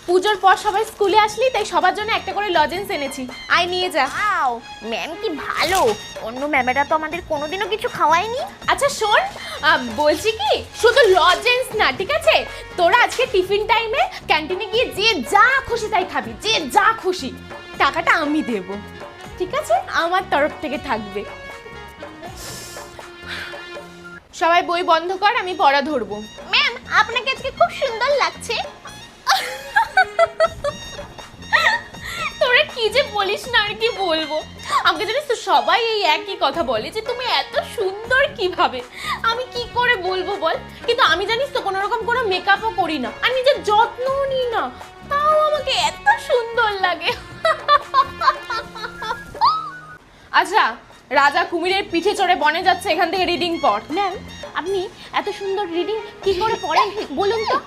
পুজোর পর সবাই স্কুলে আসলি, তাই সবার জন্য একটা করে লজেন্স এনেছি, আয় নিয়ে যা। ওয়াও, ম্যাম কি ভালো। অন্য ম্যামেরা তো আমাদের কোনোদিনও কিছু খাওয়ায়নি। আচ্ছা শোন, বলছি কি, শুধু লজেন্স না, ঠিক আছে, তোরা আজকে টিফিন টাইমে ক্যান্টিনে গিয়ে যে যা খুশি তাই খাবি, যে যা খুশি, টাকাটা আমি দেব, ঠিক আছে, আমার তরফ থেকে থাকবে। সবাই বই বন্ধ কর, আমি পড়া ধরবো। ম্যাম, আপনাকে আজকে খুব সুন্দর লাগছে। তোরা কি যে বলিস না, আর কি বলবো। আমাকে জানিস তো সবাই এই একই কথা বলে যে তুমি এত সুন্দর কিভাবে। আমি কি করে বলবো বল, কিন্তু আমি জানিস তো কোনো রকম কোনো মেকআপও করি না, আর নিজের যত্নও নিই না, তাও আমাকে এত সুন্দর লাগে। আচ্ছা, রাজা কুমিরের পিঠে চড়ে বনে যাচ্ছে, এখান থেকে রিডিং পড়। ম্যাম, আপনি এত সুন্দর রিডিং কি করে পড়েন বলুন তো।